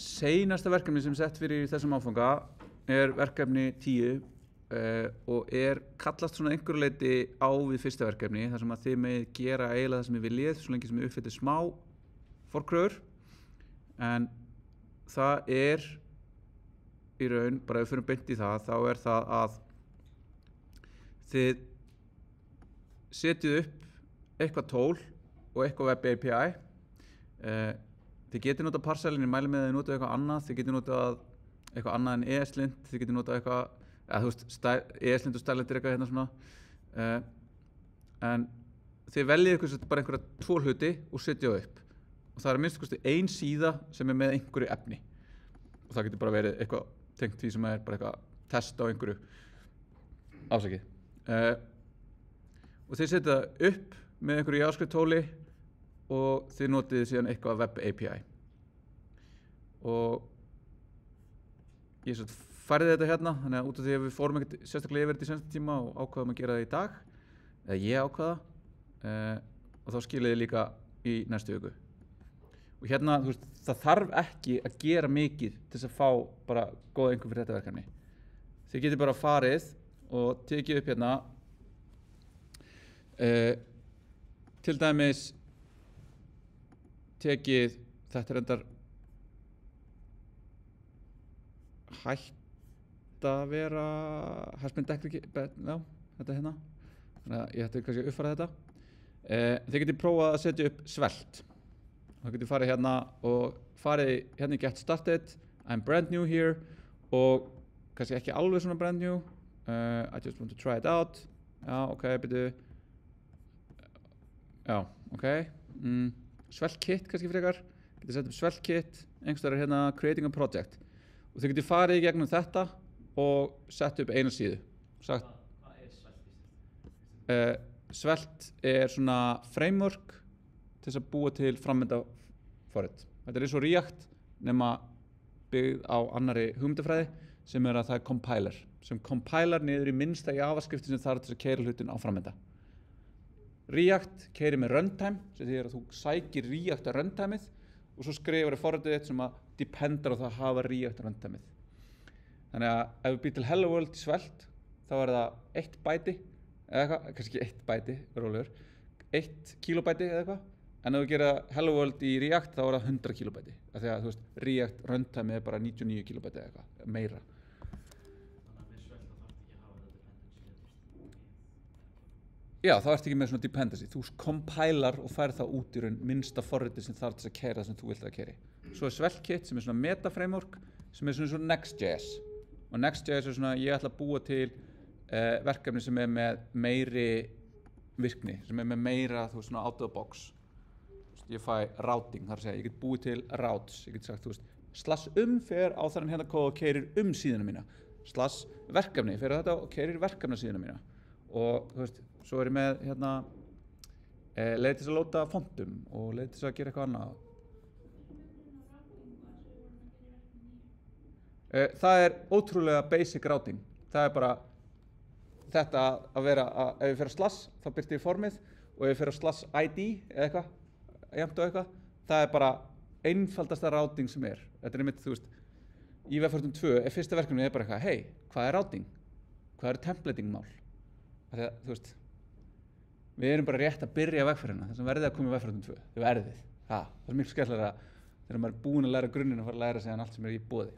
Seinasta verkefni sem sett fyrir þessum áfanga verkefni 10 og kallast svona einhverju leyti á við fyrsta verkefni þar sem að þið megið gera eiginlega það sem þið viljið svo lengi sem þið uppfyllið smá forkröfur en það í raun, bara ef við förum beint í það, þá það að þið setjið upp eitthvað tól og eitthvað web API. Þið getið notað parcellin, ég mæli með að þið notað eitthvað annað, þið getið notað eitthvað annað en ESLint, þið getið notað eitthvað, þú veist, ESLint og Stylint eitthvað hérna svona. En þið veljið bara einhverja 2 hluti og setja upp. Og það að minnst kosti ein síða sem með einhverju efni. Og það getur bara verið eitthvað tengt því sem bara eitthvað test á einhverju ásakið. Og þið setja það upp með einhverju JavaScript tóli og þið notið síðan eitthvað web API. Og ég færði þetta hérna, þannig að út af því að við fórum ekkert sérstaklega yfir þetta í sensta tíma og ákvaðum að gera það í dag, eða ég ákvaða, og þá skilaði líka í næstu viku. Og hérna, þú veist, það þarf ekki að gera mikið til þess að fá bara góða einhver fyrir þetta verkefni. Þið getið bara farið og tekið upp hérna, til dæmis tekið, þetta reyndar hætt að vera has been deprecated, já, þetta hérna, þannig að ég ætti kannski að uppfæra þetta. Þið getið prófað að setja upp Svelte. Það getið farið hérna og farið hérna í Get Started, I'm brand new here og kannski ekki alveg svona brand new, I just want to try it out, já, ok, byrju, já, ok, Svelte Kit kannski frekar, getið sett upp Svelte Kit, einhverstaðar hérna Creating a Project og þið getið farið í gegnum þetta og sett upp eina síðu. Sagt, hvað Svelte? Svelte svona framework til þess að búa til frammynda forrit. Þetta eins og React nema byggð á annarri hugmyndafræði sem að það compiler, sem compiler niður í minnsta JavaScript sem þarf til að keyra hlutin á frammynda. React keyrir með runtime, sem því að þú sækir React að runtimeið og svo skrifar forritið þitt sem að dependar á það að hafa React að runtimeið. Þannig að ef við býr til Hello World í Svelte, þá það 1 bæti, eða eitthvað, kannski ekki 1 bæti, rólegur, 1 kilobæti eða eitthvað, en ef við gera Hello World í React, þá það 100 kilobæti, af því að þú veist, React runtime bara 99 kilobæti eða eitthvað, meira. Já, þá ertu ekki með svona dependency. Þú compilar og færð það út í raun minnsta forritið sem þarf til að keyra það sem þú vilt að keyri. Svo Svelte Kit sem svona meta framework sem svona Next.js. Og Next.js svona, ég ætla að búa til verkefni sem með meiri virkni, sem með meira, þú veist, svona out of the box. Ég fæ routing, þar að segja, ég get búið til routes. Ég get sagt, þú veist, / fer á þannig hérna kóð og keyrir síðuna mína. / verkefni, fer á þetta og keyrir verkefna síðuna mína. Og þú veist, svo ég með hérna leið til að lóta fontum og leið til að gera eitthvað annað. Það ótrúlega basic routing. Það bara þetta að vera ef ég fer á / þá birti ég formið og ef ég fer á /id eða eitthvað, jafnt og eitthvað, það bara einfaldasta routing sem Þetta einmitt, þú veist, í Webfortran 2 fyrsta verkefni bara eitthvað, hey, hvað routing? Hvað templating mál? Þegar, þú veist, við erum bara rétt að byrja vegferðina, þess að verðið að koma í Webfortran 2, þið verðið. Það miklu skemmtilegra þegar maður búinn að læra grunninn og fara að læra síðan allt sem í boði.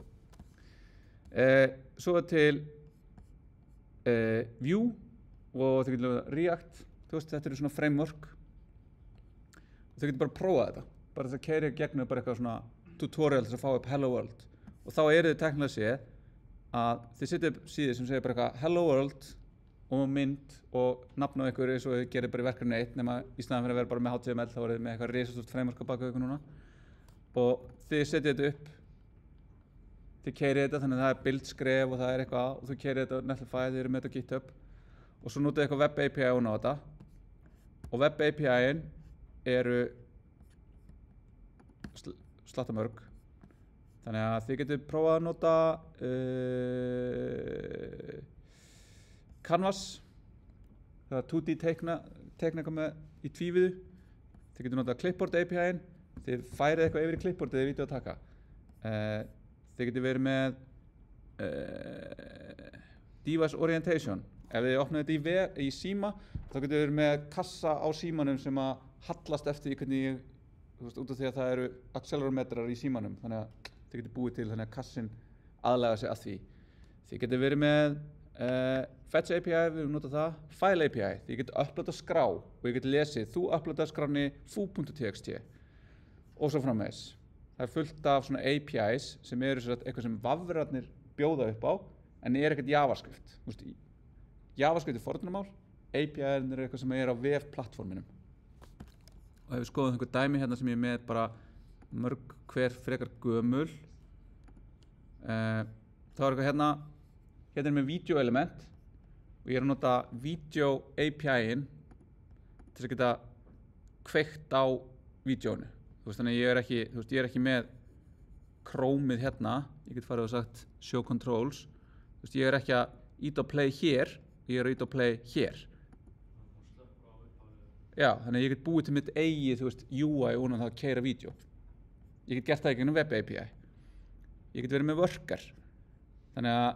Svo til Vue og þau getur React, þú veist, þetta svona framework og þau getur bara prófað þetta, bara þess að keyra gegnum bara eitthvað svona tutorial til að fá upp Hello World og þá þið teknilega séð að þið setja upp síðu sem segir bara eitthvað Hello World og mynd og nafn á einhverju eins og þið gerir bara í verkefni 1 nema í staðan fyrir að vera bara með HTML þá þið með eitthvað risastórt framework á baka ykkur núna og þið setja þetta upp þið keyrið þetta þannig að það build-skref og það eitthvað og þú keyrið þetta á Netlify, þið eru með þetta á GitHub og svo notið eitthvað web API á þetta og web API-in eru slattamörg þannig að þið getur prófað að nota Canvas það 2D teikna eitthvað með í tvívíðu þið getur notað Clipboard API-in þið færið eitthvað yfir í Clipboard eða vídeó að taka Þið getið verið með device orientation. Ef þið opnaðu þetta í síma, þá getið verið með kassa á símanum sem að hallast eftir því hvernig ég, út af því að það eru accelerometrar í símanum, þannig að þið getið búið til þannig að kassin aðlaga sig að því. Þið getið verið með Fetch API, við höfum notað það, File API, þið getið uploadað skrá og ég getið lesið, þú uploadað skráni foo.txt og svo framvegis. Það er fullt af svona APIs sem eru eitthvað sem vafrarnir bjóða upp á, en er ekkert JavaScript. JavaScript er fornumál, API-in er eitthvað sem er á vef-plattforminum. Og ef við skoðum einhver dæmi hérna sem ég er með bara mörg hver frekar gömul, þá er eitthvað hérna er með video element og ég er að nota video API-in til að geta kveikt á vídeónu. Þannig að ég er ekki með Chrome-ið hérna, ég get farið og sagt show controls. Ég er ekki að ít á play hér, ég er að ít á play hér. Já, þannig að ég get búið til mitt eigið UI og það að keyra vídeo. Ég get gert það í gegnum web API. Ég get verið með worker. Þannig að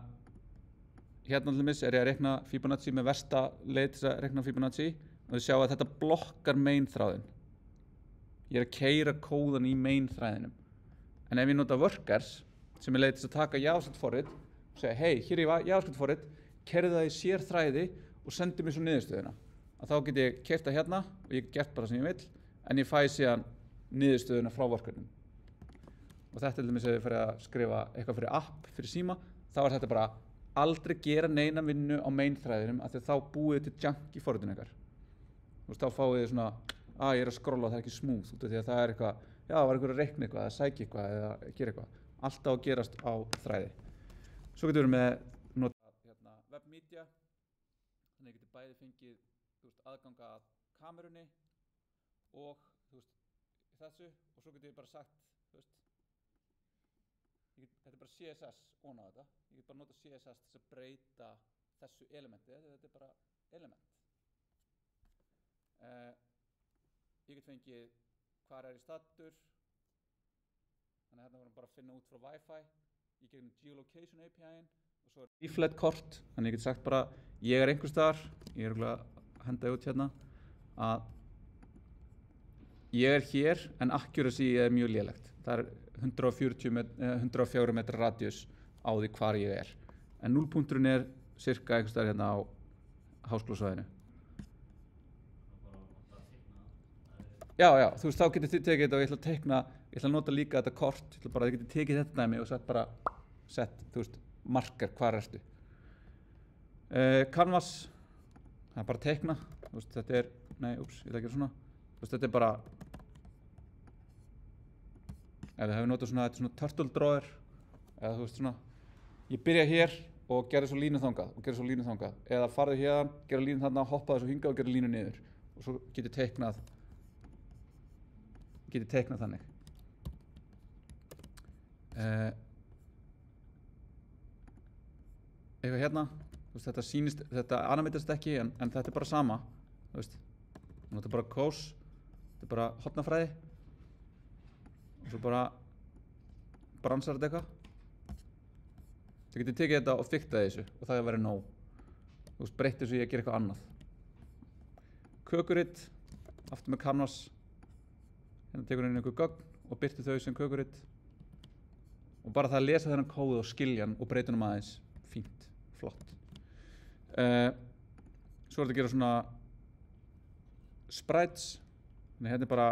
hérna til dæmis er ég að reikna Fibonacci með versta leið til að reikna Fibonacci og þið sjá að þetta blokkar main þráðinn. Ég er að keyra kóðan í main þræðinum. En ef ég nota workers sem er leið til að taka JavaScript forrit og segja hei, hér er JavaScript forrit, keyrðu það í sér þræði og sendi mér svo niðurstöðuna. Að þá get ég keyrt það hérna og ég get gert bara sem ég vill, en ég fæ síðan niðurstöðuna frá workernum. Og þetta til dæmis ef ég færi að skrifa eitthvað fyrir app, fyrir síma, þá er þetta bara aldrei gera neina vinnu á main þræðinum af því að þá búið til junk í forritinu ykkar. Þá fáið þið svona, ég er að skrolla, það er ekki smooth, út af því að það er eitthvað, það var einhver að reikna eitthvað, eða sækja eitthvað, eða gera eitthvað. Alltaf að gerast á þræði. Svo getur við með nota webmedia, þannig að ég getur bæði fengið aðgang að kamerunni og þessu, og svo getur ég bara sagt, þetta er bara CSS ofan á þetta. Ég get bara nota CSS til að breyta þessu elementi, þetta er bara element. Ég get fengið hvar er ég staddur, þannig að hérna vorum bara að finna út frá Wi-Fi. Ég gegnum geolocation API-in og svo er leaflet kort, þannig ég get sagt bara ég er einhvers staðar, ég er að henda út hérna að ég er hér en accuracy er mjög lélegt. Það er 104 metra radius á því hvar ég er. En 0-punkturinn er cirka einhvers staðar hérna á háskólasvæðinu. Já, þá getur þið tekið þetta og ég ætla að teikna, ég ætla að nota líka þetta kort, ég ætla bara að þið getur tekið þetta dæmi og sett bara, marker hvar ertu. Canvas, það er bara að teikna, þetta er, ég ætla að gera svona, þetta er bara, ef þið hefur notað svona, þetta er svona turtle drawer, eða svona, ég byrja hér og gera svo línu þangað og gera svo línu þangað, eða farðu hérna, gera línu þarna, hoppaðu svo hingað og gera línu niður og svo getur teiknað þannig. Eitthvað hérna, þetta animatast ekki en þetta er bara sama, þetta er bara kós, þetta er bara hornafræði og svo bara bransar þetta eitthvað. Þú getur tekið þetta og fiktaði þessu og það verður nóg. Breytti þessu í að gera eitthvað annað. Kökuritt, aftur með Canvas. Hérna tekur hann inn einhver gögn og birtir þau sem kökuritt. Og bara það að lesa þennan kóð og skilja hann og breyta hann aðeins. Fínt, flott. Svo er þetta að gera svona sprites. Þannig hérna er bara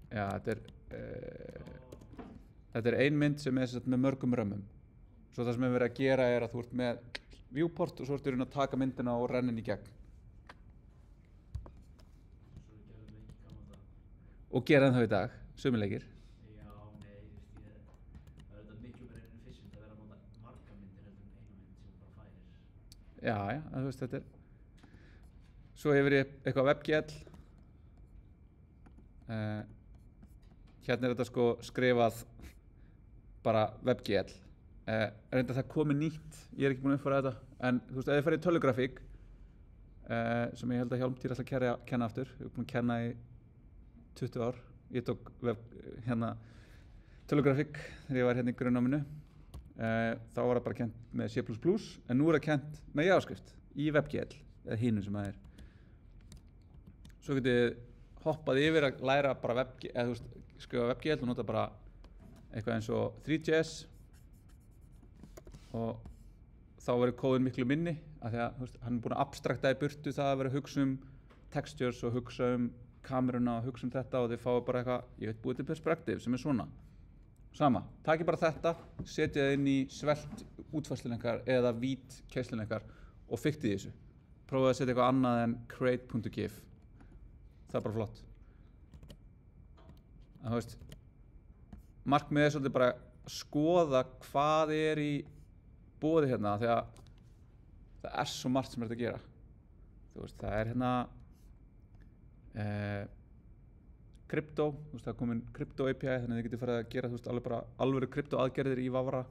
já, þetta er ein mynd sem er með mörgum römmum. Svo það sem er verið að gera er að þú ert með viewport og svo ertu að taka myndina og renna henni í gegn. Og gera það í dag, sumir leikir. Já, það er miklu meira efficient að vera að nota marga myndir heldur en eina mynd sem bara færir. Já, þetta er. Svo hefur ég eitthvað WebGL. Hérna er þetta skrifað bara WebGL. Reyndar það komið nýtt, ég er ekki búinn að uppfæra þetta, en ef þið farið í tölvugrafík, sem ég held að Hjálmtýr ætla að kenna aftur. Ég er búinn að kenna í 20 ár. Ég tók tölvugrafík þegar ég var hérna í grunnnáminu. Þá var það bara kennt með C++, en nú er það kennt með JavaScript í WebGL, eða hinu sem það er. Svo getið hoppað yfir að læra bara WebGL, eða þú veist, skrifa WebGL og nota bara eitthvað eins og 3JS og þá verður kóðin miklu minni af því að þú veist, hann er búinn að abstrakta í burtu það að vera að hugsa textures og hugsa kameruna og hugsa þetta og þið fáið bara eitthvað, ég veit, búið til perspektíf sem er svona. Sama, takið bara þetta, setja það inn í svelt útfærsluleikar eða vít keisluleikar og fiktið þessu. Prófaðu að setja eitthvað annað en create.gif. Það er bara flott. En þú veist, markmiðið er svolítið bara að skoða hvað er í boði hérna því að það er svo margt sem er að gera. Þú veist, það er hérna krypto, þú veist, það er komin krypto API þannig að þið getur farið að gera, þú veist, alvöru krypto aðgerðir í Vavra.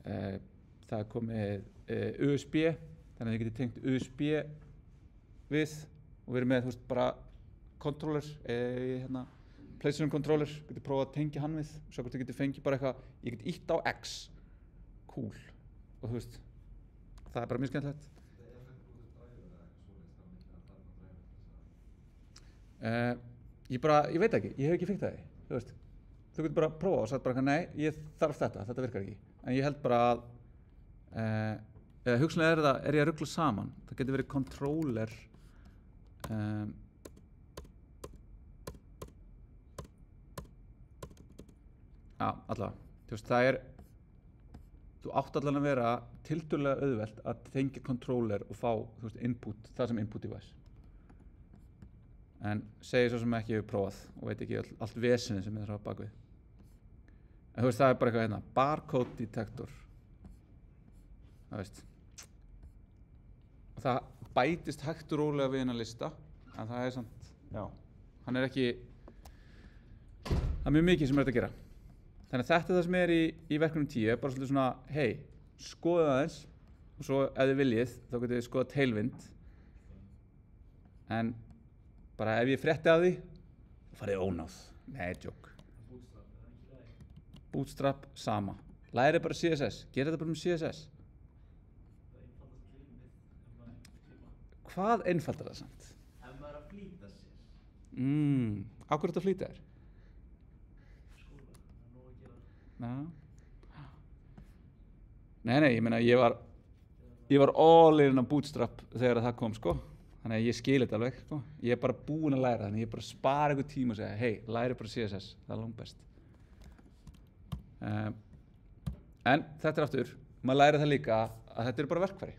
Það er komið USB, þannig að þið getur tengt USB við og verið með, þú veist, bara controller, hérna PlayStation controller, getur prófað að tengja hann við og svo hvort þið getur fengið bara eitthvað, ég get ítt á X, cool, og þú veist, það er bara mjög skemmtilegt. Ég veit ekki, ég hef ekki fengt það, þú veist, þú getur bara að prófa og sagt bara nei, ég þarf þetta virkar ekki, en ég held bara að, eða hugsanlega er ég að rugla saman, það getur verið controller, allavega, þú veist, það er, þú átt allan að vera tiltölulega auðvelt að tengja controller og fá, þú veist, input, það sem input device. En segir svo sem ekki hefur prófað og veit ekki allt vesenið sem þarf á bakvið. En þú veist, það er bara eitthvað hérna, barcode detector. Það veist. Og það bætist hægt og rólega við hennar lista, en það er samt, já, hann er ekki, það er mjög mikið sem er þetta að gera. Þannig að þetta er það sem er í verkefnum 10, bara svolítið svona, hei, skoðu það eins, og svo ef þið viljið, þá getið þið skoða Tailwind. En bara ef ég frétti af því, þá farið ég ónáð. Nei, joke. Bootstrap, sama. Lærið bara CSS. Gerið þetta bara með CSS. Hvað einfaldar það samt? Ef maður er að flýta sér. Á hverju þetta flýta þér? Skóla, það er nóg að gera. Nei, ég meina, ég var all in á Bootstrap þegar það kom, sko. Þannig að ég skil þetta alveg, sko. Ég er bara búinn að læra, þannig ég er bara að spara einhver tíma og segja, hei, læri bara CSS, það er langt best. En þetta er aftur, maður læri það líka að þetta er bara verkfæri.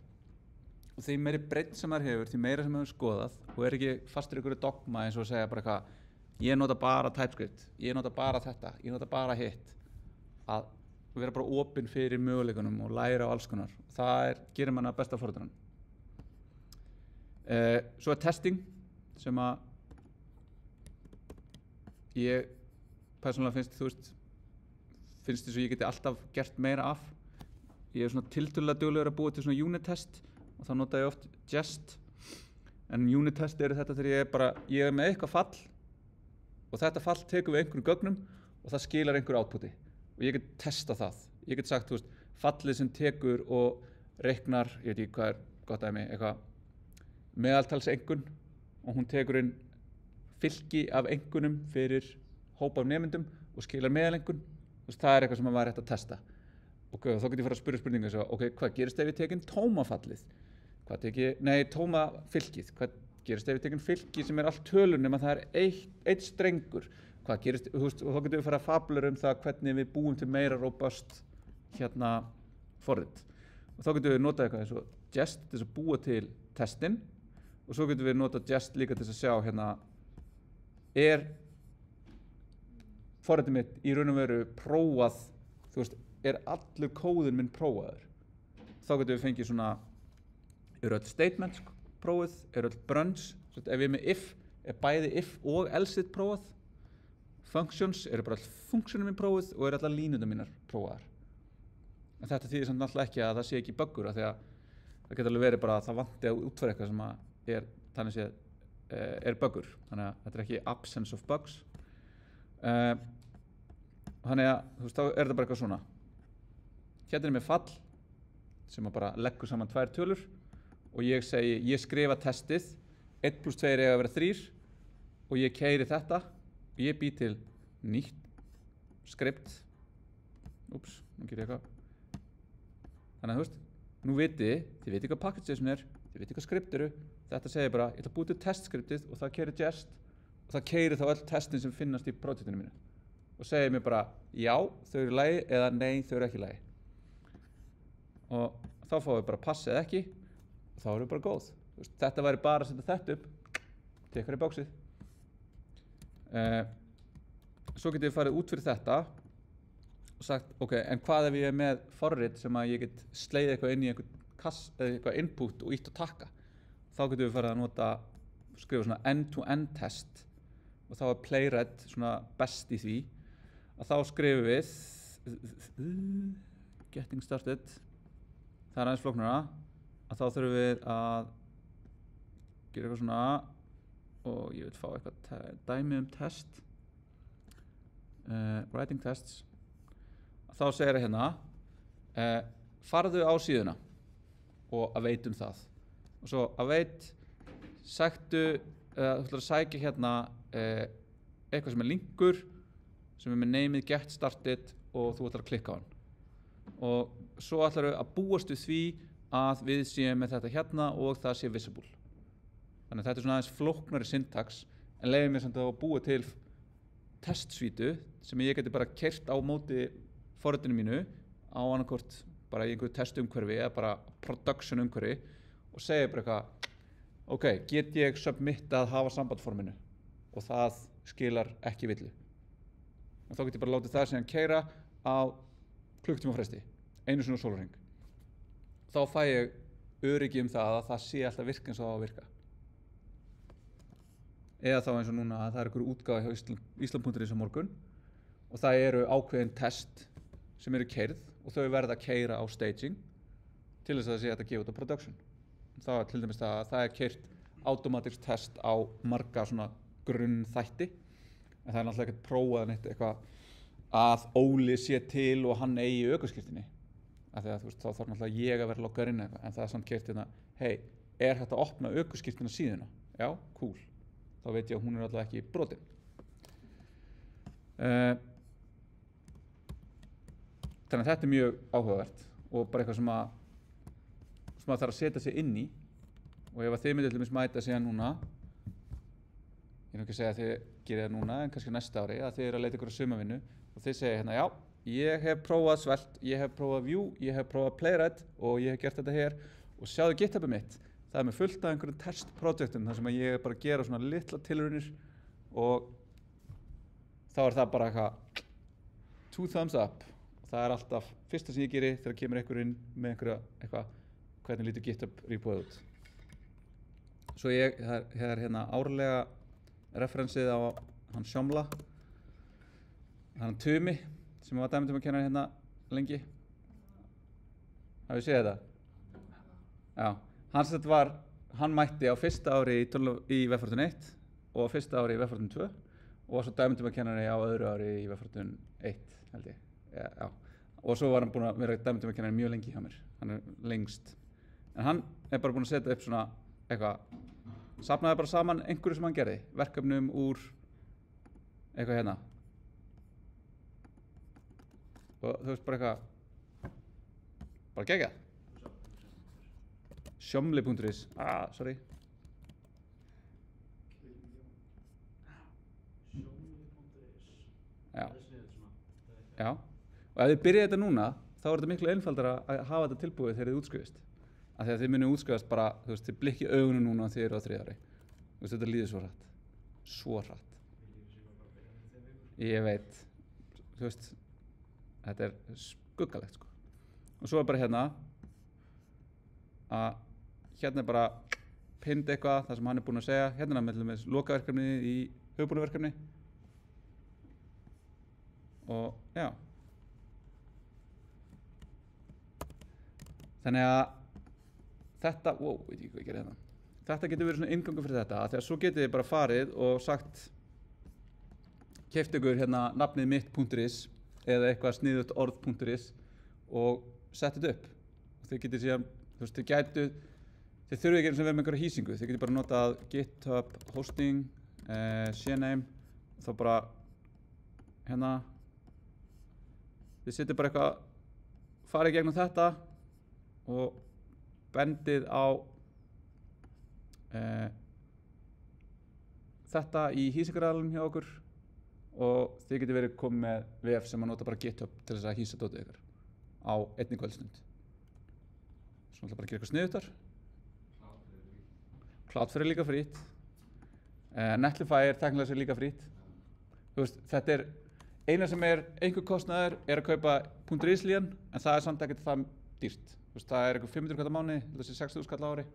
Og því meiri breidd sem maður hefur, því meira sem maður hefur skoðað og er ekki fastur í einhverju dogma eins og að segja bara eitthvað, ég nota bara TypeScript, ég nota bara þetta, ég nota bara hitt. Að vera bara opinn fyrir möguleikunum og læra á alls konar. Það gerir manna besta forritunum. Svo er testing sem að ég persónulega finnst þess að ég geti alltaf gert meira af. Ég er svona tiltölulega duglegur að búa til svona unit test og þá nota ég oft Jest. En unit test eru þetta þegar ég er með eitthvað fall og þetta fall tekur við einhverjum gögnum og það skilar einhverju outputi og ég get testa það. Ég get sagt, þú veist, fallið sem tekur og reiknar, ég veit ekki hvað er gott dæmi, eitthvað meðaltalsengun og hún tekur inn fylki af engunum fyrir hóp af nemyndum og skilar meðalengun. Það er eitthvað sem maður var rétt að testa. Ok, þá get ég fara að spyrja spurningu eins og, ok, hvað gerist ef ég tekin tómafallið? Tómafylkið. Hvað gerist ef ég tekin fylki sem er allt tölur nema það er eitt strengur? Hvað gerist, þú veist, og þá getum við fara að fabulera það hvernig við búum til meira robust forrit. Og þá getum við notað eitthvað eins og Jest til þess að búa til testin og svo getum við notað Jest líka til þess að sjá er forritið mitt í raun og veru prófað, þú veist, er allur kóðin minn prófaður. Þá getum við fengið svona, eru öll statements prófið, eru öll brunch, ef ég er með if, er bæði if og else-it prófað. Functions eru bara all funksjónum minn prófið og eru allar línundum mínar prófaðar. En þetta þýðir samt alltaf ekki að það sé ekki buggur af því að það getur alveg verið bara að það vanti að útfæra eitthvað sem að þannig séð er buggur, þannig að þetta er ekki absence of bugs. Þannig að þú veist, þá er þetta bara eitthvað svona. Hérna er með fall sem að bara leggur saman 2 tölur og ég segi, ég skrifa testið 1 + 2 eiga að vera 3 og ég keyri þetta og ég bý til nýtt skript. Úps, nú ger ég eitthvað. Þannig að þú veist, nú þið vitið hvað package.json er, þið vitið hvað skript eru. Þetta segir bara, ég ætla að búa til testskriptið og það keyrir Jest og það keyrir þá öll testin sem finnast í projektinu mínu og segir mér bara, já, þau eru í lagi eða nei, þau eru ekki í lagi. Og þá fáum við bara pass eða ekki og þá erum við bara góð. Veist, þetta væri bara að setja þetta upp, tekkar í bóksið. Svo getum við farið út fyrir þetta og sagt, ok, en hvað ef ég er með forrit sem að ég get slegið eitthvað inn í eitthvað input og ítt og takka. Þá getum við farið að nota, skrifa svona end-to-end test og þá er Playwright svona best í því að þá skrifum við getting started, það er aðeins flóknara, að þá þurfum við að gera eitthvað svona og ég vil fá eitthvað dæmi test, writing tests, þá segir það hérna, farðu á síðuna og að veit það. Og svo await, þú ætlar að sækja hérna eitthvað sem er linkur, sem er með nameið get started og þú ætlar að klikka á hann. Og svo ætlar við að búast við því að við séum með þetta hérna og það sé visible. Þannig að þetta er svona aðeins flóknari syntax, en leyfir mér samt að búa til testsvítu sem ég geti bara keyrt á móti forritinu mínu á annarkort bara í einhverju testumhverfi eða bara production umhverfi og segja bara eitthvað, ok, get ég submittað hafa sambandforminu og það skilar ekki villu. Og þá get ég bara látið það síðan keyra á klukkutíma fresti, einu sinni á sólarhring. Þá fæ ég öryggi það að það sé alltaf virka eins og það á að virka. Eða þá eins og núna að það er einhver útgáfa hjá Ísland.is á morgun og það eru ákveðin test sem eru keyrð og þau verða að keyra á staging til þess að það sé hægt að gefa út á production. Það er til dæmis það að það er keyrt automatic test á marga svona grunnþætti en það er náttúrulega ekkert prófað neitt eitthvað að Óli sé til og hann eigi ökuskírteini af því að þú veist, þá þarf náttúrulega ég að vera loggaður inn eitthvað en það er samt keyrt hérna, hei, er hægt að opna ökuskírteina síðuna? Já, cool. Þá veit ég að hún er alltaf ekki brotin. Þannig að þetta er mjög áhugavert og bara eitthvað sem að þarf að setja sig inn í og ef að þið myndið til dæmis mæta síðan núna ég er ekki að segja að þið gerir það núna en kannski næsta ári að þið eru að leita ykkur á sumavinnu og þið segja hérna já, ég hef prófað Svelte, ég hef prófað Vue, ég hef prófað Playwright og ég hef gert þetta hér og sjáðu GitHubið mitt, það er með fullt af einhverjum testprojektum þar sem ég er bara að gera svona litla tilraunir og þá er það bara eitthvað 2 thumbs up og það er alltaf fyrsta sem ég geri þegar kemur einhver inn með eitthvað hvernig lítur GitHub repoið út. Svo það er hérna árlega referensið á hann Sjómla, hann Tumi sem var dæmitömakennari hérna lengi. Hafið þið séð þetta? Já, hann mætti á fyrsta ári í Webfortun 1 og á fyrsta ári í Webfortun 2 og var svo dæmitömakennari á öðru ári í Webfortun 1 held ég. Já. Og svo var hann búinn að vera dæmitömakennari mjög lengi hjá mér, hann er lengst. En hann er bara búinn að setja upp svona eitthvað, safnaði bara saman einhverju sem hann gerði, verkefnum úr eitthvað hérna. Og þú veist bara eitthvað, bara geggjað. Sjómli.is, sorry. Sjómli.is. Já. Það er sniðugt svona. Já. Og ef þið byrjið þetta núna, þá er þetta miklu einfaldara að hafa þetta tilbúið þegar þið útskrifist. Af því að þið munið útskrifast bara, þú veist, þið blikkið augunum núna þegar þið eru á 3 ári. Þú veist, þetta líður svo hratt. Svo hratt. Ég veit, þú veist, þetta er skuggalegt, sko. Og svo er bara hérna, að hérna er bara pinned eitthvað, það sem hann er búinn að segja. Hérna er með lokaverkefni í hugbúnaverkefni. Og, já. Þannig að þetta, veit ég hvað ég gerði hérna. þetta getur verið svona inngöngu fyrir þetta, af því að svo getið þið bara farið og sagt keypt ykkur hérna nafnið mitt.is eða eitthvað sniðugt orð.is og sett þetta upp og þið getið síðan, þú veist, þið þurfið ekki eins og vera með einhverja hýsingu, þið getið bara notað GitHub hosting, CNAME og þá bara hérna þið setjið bara eitthvað, farið gegnum þetta og bendið á þetta í hýsingaralum hjá okkur og þið getur verið komið með vef sem að nota bara GitHub til þess að hýsa dótið ykkur á einni kvöldstund. Svo ætla bara að gera eitthvað sniðutar. Cloudflare er líka frýtt. Netlify er teknilega sér líka frýtt. Þú veist, þetta er eina sem er einhver kostnaður er að kaupa .is líðan en það er samt ekkert það dýrt. Þú veist, það er eitthvað 500 kall á mánuði, þetta sé 60.000 kall á ári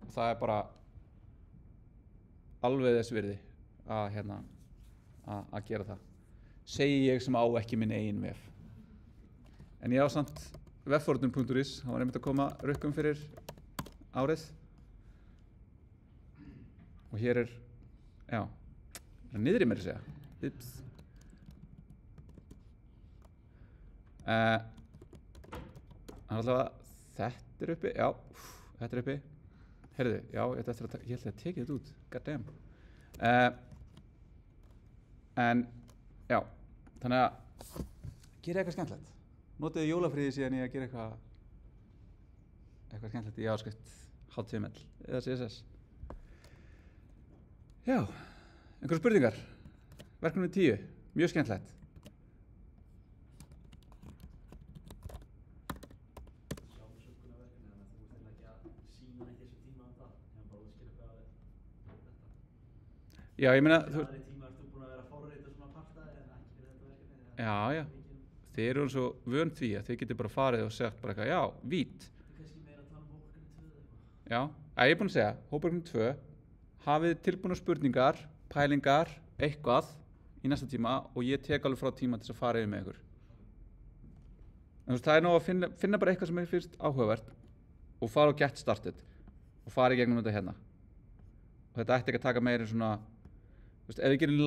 og það er bara alveg þess virði að hérna að gera það. Segi ég sem á ekki minn eigin vef. En ég á samt webforðun.is, það var einmitt að koma rukkum fyrir árið. Og hér er, já, það er niðri mér að segja. Ups. Allavega, þetta er uppi, já, þetta er uppi. Heyrðu, já, ég held að tekið þetta út, god damn. En, já, þannig að gera eitthvað skemmtilegt. Notiði jólafríði síðan í að gera eitthvað skemmtilegt í áskrift HTML eða CSS. Já, einhverjar spurningar? Verkefni 10, mjög skemmtilegt. Já, ég meina, þú... tíma ert þú búin að vera að forrita svona parta en ekki fyrir þetta verkefni? Já. Þið eru svo vön því að þið getur bara farið og sagt bara eitthvað, já, vít. Þú kannski meira að tala hópverkefni 2 eða eitthvað? Já, ég er búin að segja, hópverkefni 2, hafið tilbúnar spurningar, pælingar, eitthvað í næsta tíma og ég tek alveg frá tíma til þess að fara yfir með ykkur. En þú veist, það er nóg að finna bara eitthvað sem er fyrst áhugavert og fara og get started og fara í gegnum þetta hérna. Og þetta ætti ekki að taka meira en svona, þú veist, ef við gerum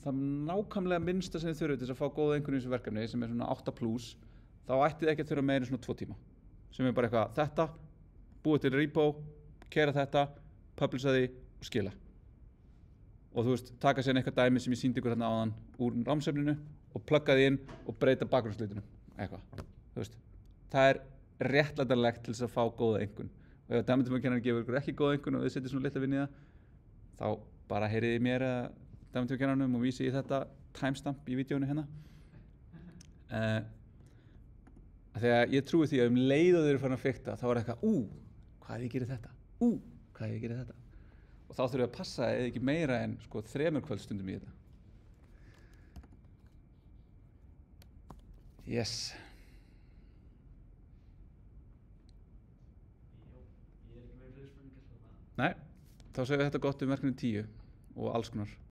það nákvæmlega minnsta sem þið þurfið til þess að fá góða einhvern í þessu verkefni sem er svona 8+, þá ætti þið ekki að þurfa meira en svona 2 tíma. Sem er bara eitthvað, þetta, búið til repo, keyra þetta, publisha því og skila. Og þú veist, taka sérna eitthvað dæmi sem ég sýndi ykkur hérna áðan úr rámsefninu og plugga því inn og breyta bakgrunnslitunum, eitthvað. Þú veist, það er réttlætanlegt til þess að fá góða einhvern. Og ef dæmitímakennarinn gefur ykkur ekki góða einhvern og þið setjið svona litla vinni í það, þá bara heyriði mér að dæmitímakennarnum og vísi í þetta timestamp í vídeónu hérna. Þegar ég trúi því að leið og þeir eru farin að fikta, þá er eitthvað, hvað ef ég gerir þetta? Hvað ef ég gerir þetta? Og þá þurfum við að passa eða ekki meira en sko 3 kvöldstundum í þetta. Yes. Ég er ekki með fleiri spurningar. Nei, þá segjum við þetta gott um verkefni 10 og alls konar.